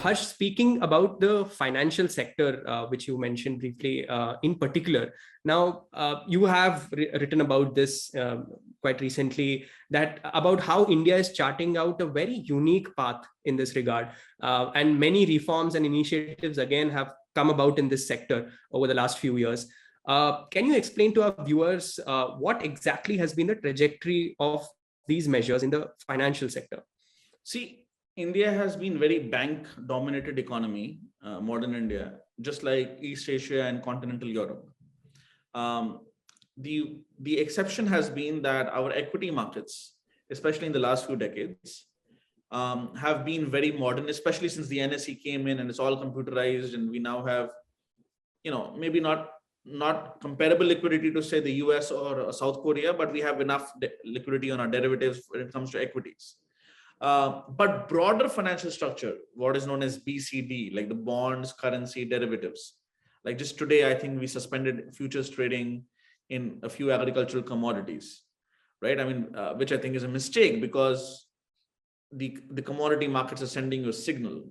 Harsh, speaking about the financial sector, which you mentioned briefly in particular, now you have written about this quite recently, that about how India is charting out a very unique path in this regard. And many reforms and initiatives again have come about in this sector over the last few years. Can you explain to our viewers what exactly has been the trajectory of these measures in the financial sector? See, India has been very bank-dominated economy, modern India, just like East Asia and continental Europe. The exception has been that our equity markets, especially in the last few decades, have been very modern, especially since the NSE came in and it's all computerized, and we now have, maybe not comparable liquidity to say the US or South Korea, but we have enough liquidity on our derivatives when it comes to equities. But broader financial structure, what is known as BCD, like the bonds, currency, derivatives. Like just today, I think we suspended futures trading in a few agricultural commodities, right? I mean, which I think is a mistake, because the commodity markets are sending you a signal.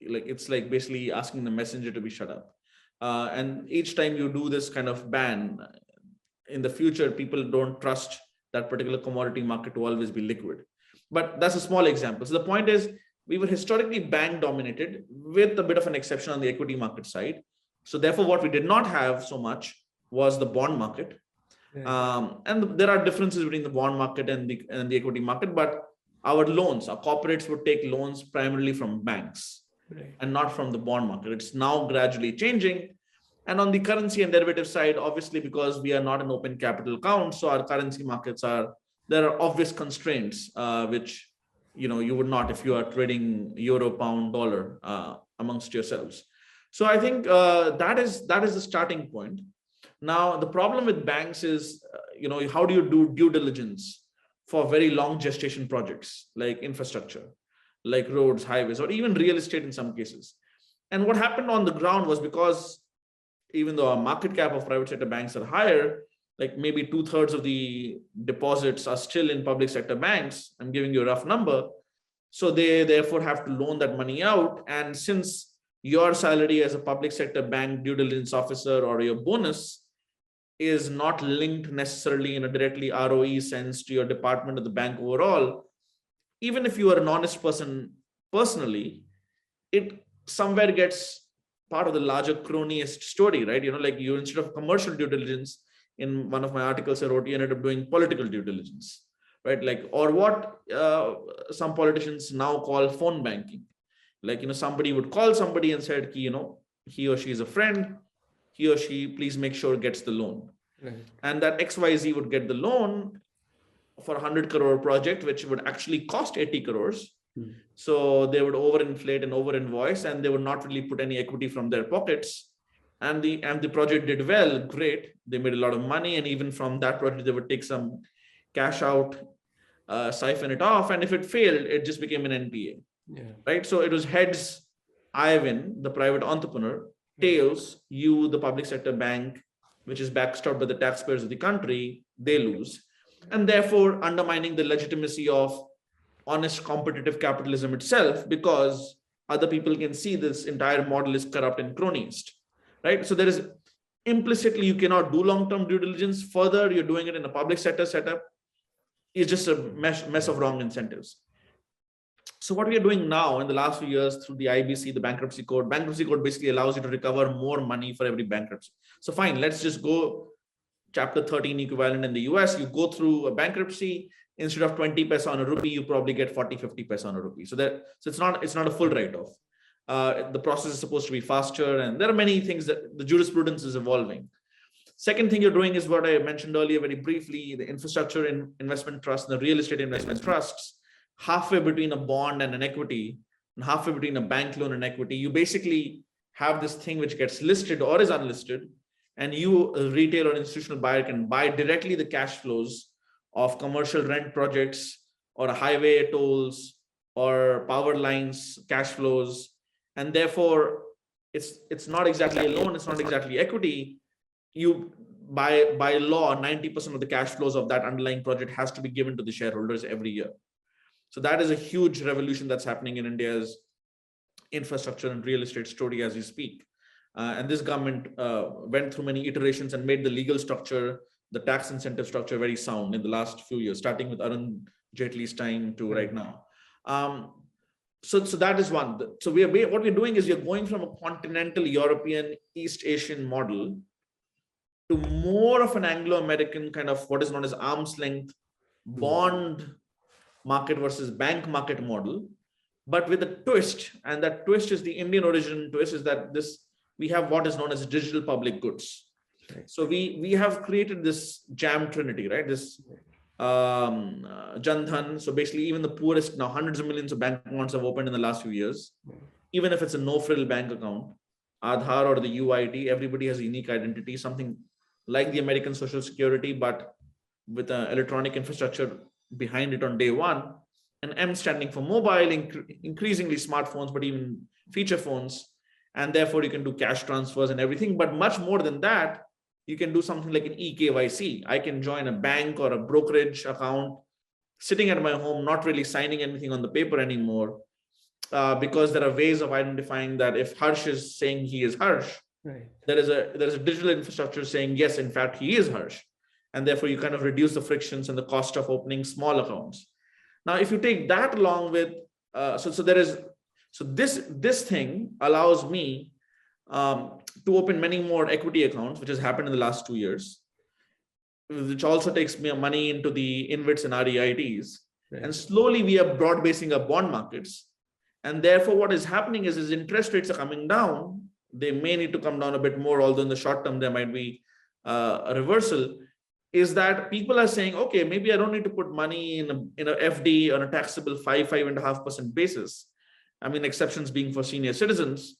Like it's like basically asking the messenger to be shut up. And each time you do this kind of ban, in the future, people don't trust that particular commodity market to always be liquid. But that's a small example. So the point is, we were historically bank dominated with a bit of an exception on the equity market side. So therefore, what we did not have so much was the bond market. And there are differences between the bond market and the equity market, but our corporates would take loans primarily from banks, right, and not from the bond market. It's now gradually changing. And on the currency and derivative side, obviously, because we are not an open capital account, so our currency markets there are obvious constraints, which you would not if you are trading euro, pound, dollar amongst yourselves. So I think that is the starting point. Now, the problem with banks is, how do you do due diligence for very long gestation projects like infrastructure, like roads, highways, or even real estate in some cases? And what happened on the ground was, because even though our market cap of private sector banks are higher, like maybe 2/3 of the deposits are still in public sector banks. I'm giving you a rough number. So they therefore have to loan that money out. And since your salary as a public sector bank due diligence officer or your bonus is not linked necessarily in a directly ROE sense to your department of the bank overall, even if you are an honest person personally, it somewhere gets part of the larger cronyist story, right? Like you, instead of commercial due diligence, in one of my articles I wrote, you ended up doing political due diligence, right? Like, or what some politicians now call phone banking. Like, somebody would call somebody and said, he or she is a friend, he or she, please make sure gets the loan. Right. And that XYZ would get the loan for 100 crore project, which would actually cost 80 crores. So they would overinflate and over invoice, and they would not really put any equity from their pockets. And the project did well, great. They made a lot of money, and even from that project, they would take some cash out, siphon it off, and if it failed, it just became an NPA. Yeah. Right? So it was heads, I win, the private entrepreneur, tails, you, the public sector bank, which is backstopped by the taxpayers of the country, they lose. And therefore undermining the legitimacy of honest competitive capitalism itself, because other people can see this entire model is corrupt and cronyist. Right? So there is implicitly, you cannot do long-term due diligence. Further, you're doing it in a public sector setup. It's just a mess of wrong incentives. So what we are doing now in the last few years through the IBC, the bankruptcy code basically allows you to recover more money for every bankruptcy. So fine, let's just go chapter 13 equivalent in the US. You go through a bankruptcy, instead of 20 paisa on a rupee, you probably get 40-50 paisa on a rupee. So it's not a full write-off. The process is supposed to be faster, and there are many things that the jurisprudence is evolving. Second thing you're doing is what I mentioned earlier very briefly, the infrastructure investment trust and the real estate investment trusts, halfway between a bond and an equity, and halfway between a bank loan and equity. You basically have this thing which gets listed or is unlisted, and you, a retail or institutional buyer, can buy directly the cash flows of commercial rent projects or highway tolls or power lines cash flows. And therefore, it's not exactly a loan, it's not exactly equity. You, by law, 90% of the cash flows of that underlying project has to be given to the shareholders every year. So that is a huge revolution that's happening in India's infrastructure and real estate story as we speak. And this government went through many iterations and made the legal structure, the tax incentive structure very sound in the last few years, starting with Arun Jaitley's time to right now. So that is one. So what we're doing is we're going from a continental European, East Asian model to more of an Anglo-American kind of what is known as arm's length bond market versus bank market model, but with a twist. And that twist is the Indian origin twist, is that we have what is known as digital public goods. Right. So we have created this jam trinity, right? This Jan Dhan. So basically, even the poorest, now hundreds of millions of bank accounts have opened in the last few years. Even if it's a no-frill bank account, Aadhaar or the UID, everybody has a unique identity, something like the American Social Security, but with an electronic infrastructure behind it on day one. And M standing for mobile, increasingly smartphones, but even feature phones. And therefore, you can do cash transfers and everything. But much more than that, you can do something like an eKYC. I can join a bank or a brokerage account sitting at my home, not really signing anything on the paper anymore, because there are ways of identifying that if Harsh is saying he is Harsh, right, there is a digital infrastructure saying, yes, in fact, he is Harsh. And therefore, you kind of reduce the frictions and the cost of opening small accounts. Now, if you take that along with, this thing allows me to open many more equity accounts, which has happened in the last 2 years, which also takes me money into the InvITs and REITs. Right. And slowly we are broad basing our bond markets. And therefore, what is happening is interest rates are coming down. They may need to come down a bit more, although in the short term, there might be a reversal. Is that people are saying, okay, maybe I don't need to put money in a FD on a taxable 5.5% basis. I mean, exceptions being for senior citizens.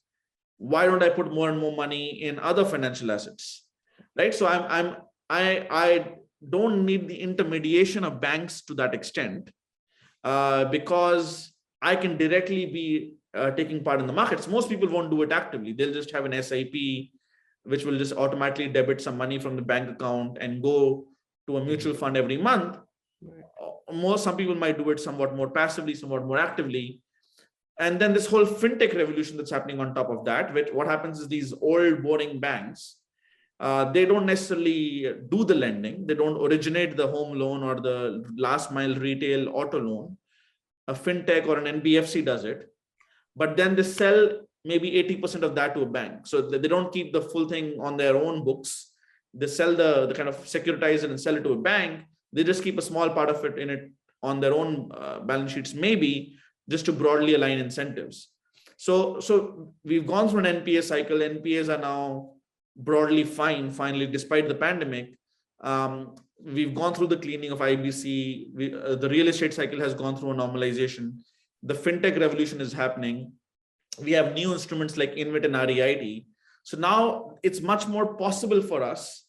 Why don't I put more and more money in other financial assets, right? So I don't need the intermediation of banks to that extent, because I can directly be taking part in the markets. Most people won't do it actively. They'll just have an SIP, which will just automatically debit some money from the bank account and go to a mutual fund every month. Some people might do it somewhat more passively, somewhat more actively. And then this whole fintech revolution that's happening on top of that, which what happens is these old boring banks, they don't necessarily do the lending. They don't originate the home loan or the last mile retail auto loan. A fintech or an NBFC does it, but then they sell maybe 80% of that to a bank. So they don't keep the full thing on their own books. They sell the kind of securitize it and sell it to a bank. They just keep a small part of it on their own balance sheets, maybe just to broadly align incentives. So we've gone through an NPA cycle. NPAs are now broadly fine, finally, despite the pandemic. We've gone through the cleaning of IBC. The real estate cycle has gone through a normalization. The fintech revolution is happening. We have new instruments like InvIT and REIT. So now it's much more possible for us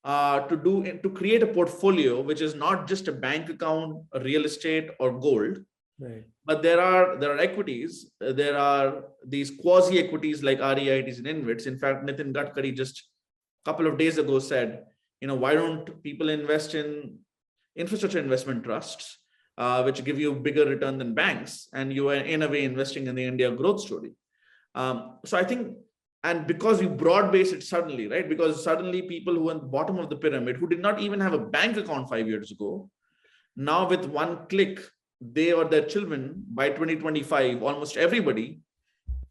to create a portfolio, which is not just a bank account, a real estate, or gold. Right. But there are equities. There are these quasi equities like REITs and InvITs. In fact, Nitin Gadkari just a couple of days ago said, why don't people invest in infrastructure investment trusts, which give you bigger return than banks, and you are in a way investing in the India growth story. So I think, and because you broad base it suddenly, right? Because suddenly people who are at the bottom of the pyramid, who did not even have a bank account 5 years ago, now with one click, they or their children by 2025, almost everybody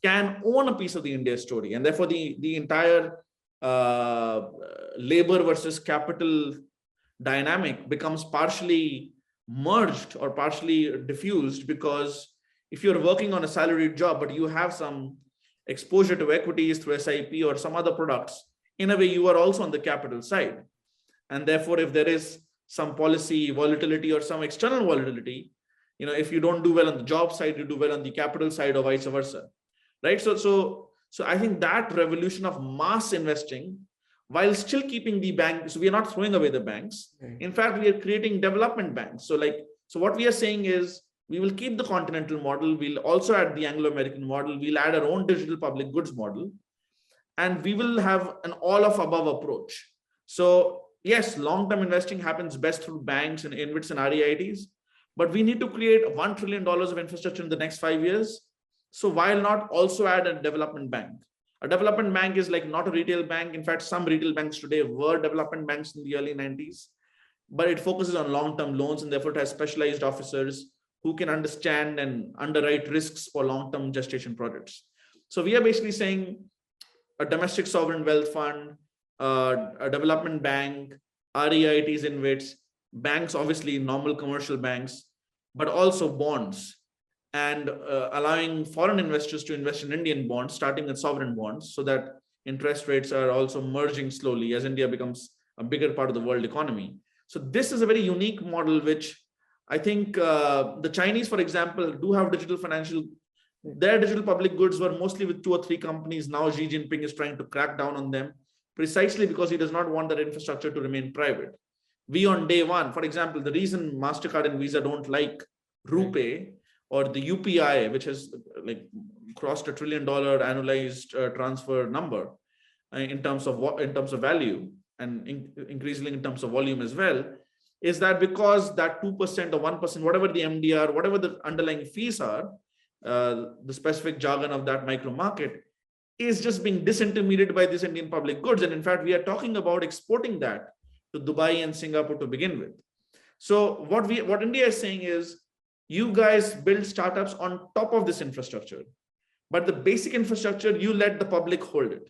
can own a piece of the India story. And therefore the entire labor versus capital dynamic becomes partially merged or partially diffused, because if you're working on a salaried job, but you have some exposure to equities through SIP or some other products, in a way, you are also on the capital side. And therefore, if there is some policy volatility or some external volatility, if you don't do well on the job side, you do well on the capital side, or vice versa, right? So I think that revolution of mass investing, while still keeping the bank, so we are not throwing away the banks. In fact, we are creating development banks. So what we are saying is, we will keep the continental model. We'll also add the Anglo-American model. We'll add our own digital public goods model, and we will have an all of above approach. So yes, long-term investing happens best through banks and InvITs and REITs, but we need to create $1 trillion of infrastructure in the next 5 years. So why not also add a development bank? A development bank is like not a retail bank. In fact, some retail banks today were development banks in the early 90s, but it focuses on long-term loans and therefore it has specialized officers who can understand and underwrite risks for long-term gestation projects. So we are basically saying a domestic sovereign wealth fund, a development bank, REITs, InvITs, banks, obviously normal commercial banks, but also bonds, and allowing foreign investors to invest in Indian bonds, starting with sovereign bonds, so that interest rates are also merging slowly as India becomes a bigger part of the world economy. So this is a very unique model, which I think the Chinese, for example, do have digital financial. Their digital public goods were mostly with 2 or 3 companies. Now Xi Jinping is trying to crack down on them precisely because he does not want that infrastructure to remain private. We on day one, for example, the reason MasterCard and Visa don't like RuPay or the UPI, which has like crossed $1 trillion annualized transfer number in terms of value and increasingly in terms of volume as well, is that because that 2% or 1%, whatever the MDR, whatever the underlying fees are, the specific jargon of that micro market is just being disintermediated by this Indian public goods. And in fact, we are talking about exporting that to Dubai and Singapore to begin with. So what India is saying is, you guys build startups on top of this infrastructure, but the basic infrastructure, you let the public hold it.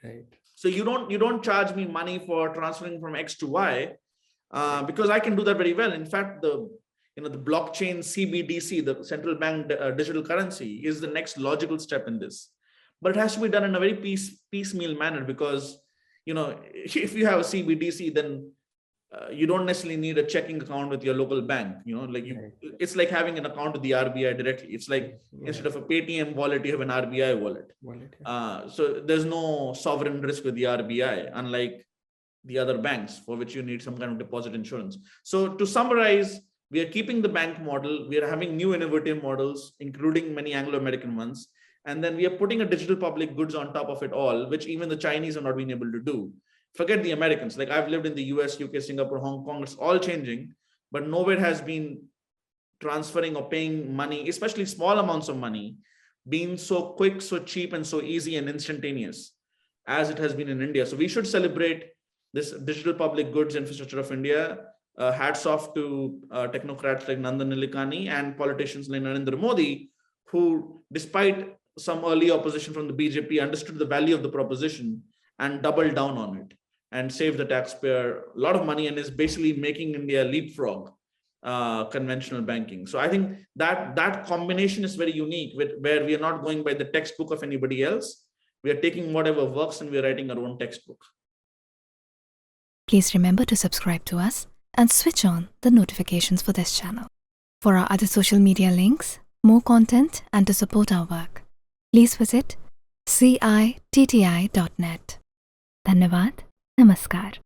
Right. So you don't charge me money for transferring from X to Y, because I can do that very well. In fact, the blockchain CBDC, the central bank digital currency, is the next logical step in this. But it has to be done in a very piecemeal manner, because if you have a CBDC, then you don't necessarily need a checking account with your local bank. It's like having an account with the RBI directly. It's like instead of a Paytm wallet, you have an RBI wallet. So there's no sovereign risk with the RBI, unlike the other banks for which you need some kind of deposit insurance. So to summarize, we are keeping the bank model. We are having new innovative models, including many Anglo-American ones. And then we are putting a digital public goods on top of it all, which even the Chinese have not been able to do. Forget the Americans. Like I've lived in the US, UK, Singapore, Hong Kong, it's all changing, but nowhere has been transferring or paying money, especially small amounts of money, being so quick, so cheap, and so easy and instantaneous as it has been in India. So we should celebrate this digital public goods infrastructure of India. Hats off to technocrats like Nandan Nilekani and politicians like Narendra Modi, who, despite some early opposition from the BJP, understood the value of the proposition and doubled down on it and saved the taxpayer a lot of money, and is basically making India leapfrog conventional banking. So I think that combination is very unique, where we are not going by the textbook of anybody else. We are taking whatever works and we are writing our own textbook. Please remember to subscribe to us and switch on the notifications for this channel. For our other social media links, more content, and to support our work, please visit citti.net. Dhanyavad. Namaskar.